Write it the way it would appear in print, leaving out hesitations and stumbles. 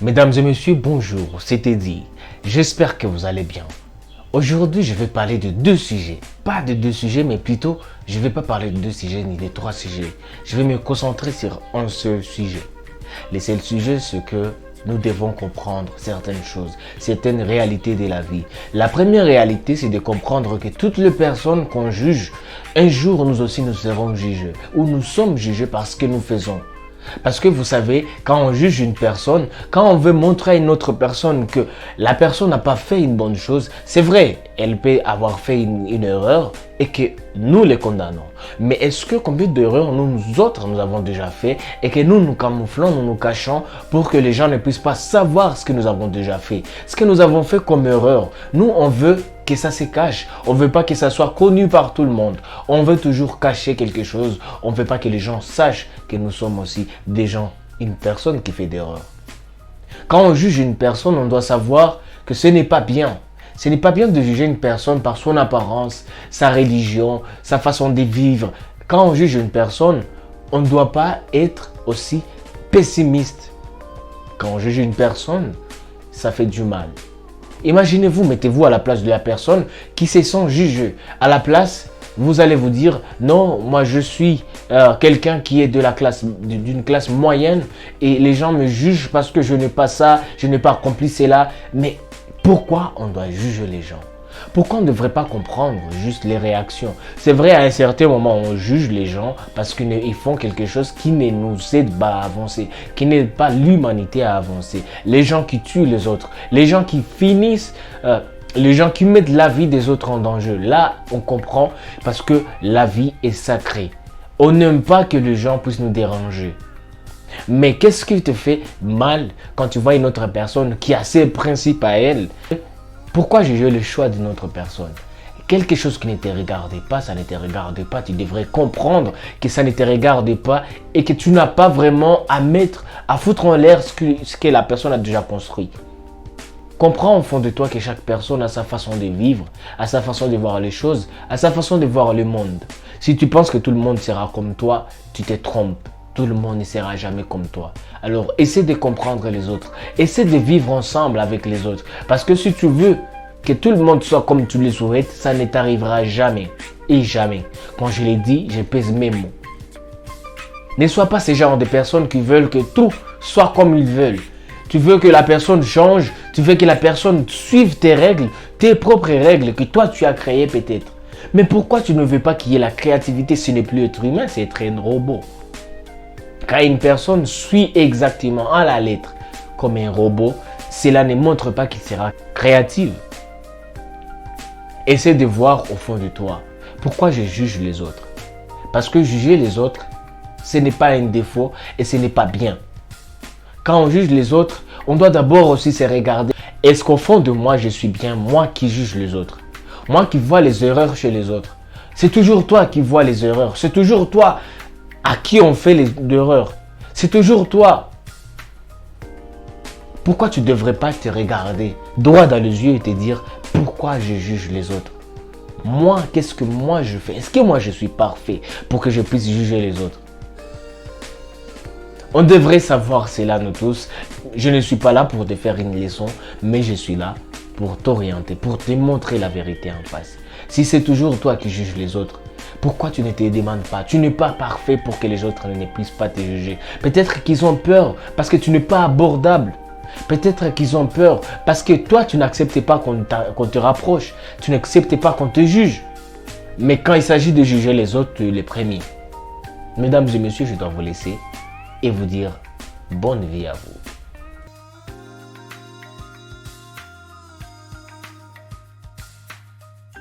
Mesdames et messieurs, bonjour, c'est Eddie. J'espère que vous allez bien. Aujourd'hui, je vais parler de deux sujets. Pas de deux sujets, mais plutôt, je ne vais pas parler de deux sujets ni de trois sujets. Je vais me concentrer sur un seul sujet. Le seul sujet, c'est que nous devons comprendre certaines choses, certaines réalités de la vie. La première réalité, c'est de comprendre que toutes les personnes qu'on juge, un jour, nous aussi, nous serons jugés. Ou nous sommes jugés parce que nous faisons. Parce que vous savez, quand on juge une personne, quand on veut montrer à une autre personne que la personne n'a pas fait une bonne chose, c'est vrai, elle peut avoir fait une erreur et que nous les condamnons. Mais est-ce que combien d'erreurs nous autres nous avons déjà fait et que nous nous camouflons, nous nous cachons pour que les gens ne puissent pas savoir ce que nous avons déjà fait, ce que nous avons fait comme erreur. Nous, on veut que ça se cache. On ne veut pas que ça soit connu par tout le monde. On veut toujours cacher quelque chose. On ne veut pas que les gens sachent que nous sommes aussi des gens, une personne qui fait des erreurs. Quand on juge une personne, on doit savoir que ce n'est pas bien. Ce n'est pas bien de juger une personne par son apparence, sa religion, sa façon de vivre. Quand on juge une personne, on ne doit pas être aussi pessimiste. Quand on juge une personne, ça fait du mal. Imaginez-vous, mettez-vous à la place de la personne qui se sent jugée. À la place, vous allez vous dire, non, moi je suis quelqu'un qui est de la classe, d'une classe moyenne et les gens me jugent parce que je n'ai pas ça, je n'ai pas accompli cela. Mais pourquoi on doit juger les gens? Pourquoi on ne devrait pas comprendre juste les réactions? C'est vrai, à un certain moment, on juge les gens parce qu'ils font quelque chose qui ne nous aide pas à avancer, qui n'aide pas l'humanité à avancer. Les gens qui tuent les autres, les gens qui finissent, les gens qui mettent la vie des autres en danger. Là, on comprend parce que la vie est sacrée. On n'aime pas que les gens puissent nous déranger. Mais qu'est-ce qui te fait mal quand tu vois une autre personne qui a ses principes à elle? Pourquoi juger le choix d'une autre personne? Quelque chose qui ne te regarde pas, ça ne te regarde pas. Tu devrais comprendre que ça ne te regarde pas et que tu n'as pas vraiment à foutre en l'air ce que la personne a déjà construit. Comprends au fond de toi que chaque personne a sa façon de vivre, a sa façon de voir les choses, a sa façon de voir le monde. Si tu penses que tout le monde sera comme toi, tu te trompes. Tout le monde ne sera jamais comme toi. Alors, essaie de comprendre les autres. Essaie de vivre ensemble avec les autres. Parce que si tu veux que tout le monde soit comme tu le souhaites, ça ne t'arrivera jamais. Et jamais. Quand je l'ai dit, je pèse mes mots. Ne sois pas ce genre de personnes qui veulent que tout soit comme ils veulent. Tu veux que la personne change. Tu veux que la personne suive tes règles, tes propres règles que toi tu as créées peut-être. Mais pourquoi tu ne veux pas qu'il y ait la créativité? Ce n'est plus être humain, c'est être un robot. Quand une personne suit exactement à la lettre comme un robot, cela ne montre pas qu'il sera créatif. Essaie de voir au fond de toi. Pourquoi je juge les autres? Parce que juger les autres, ce n'est pas un défaut et ce n'est pas bien. Quand on juge les autres, on doit d'abord aussi se regarder. Est-ce qu'au fond de moi, je suis bien, moi qui juge les autres? Moi qui vois les erreurs chez les autres. C'est toujours toi qui vois les erreurs. C'est toujours toi à qui on fait les erreurs. C'est toujours toi. Pourquoi tu ne devrais pas te regarder droit dans les yeux et te dire pourquoi je juge les autres? Moi, qu'est-ce que moi je fais? Est-ce que moi je suis parfait pour que je puisse juger les autres? On devrait savoir cela nous tous. Je ne suis pas là pour te faire une leçon, mais je suis là pour t'orienter, pour te montrer la vérité en face. Si c'est toujours toi qui juges les autres, pourquoi tu ne te demandes pas? Tu n'es pas parfait pour que les autres ne puissent pas te juger. Peut-être qu'ils ont peur parce que tu n'es pas abordable. Peut-être qu'ils ont peur parce que toi, tu n'acceptes pas qu'on te rapproche. Tu n'acceptes pas qu'on te juge. Mais quand il s'agit de juger les autres, tu es le premier. Mesdames et messieurs, je dois vous laisser et vous dire bonne vie à vous.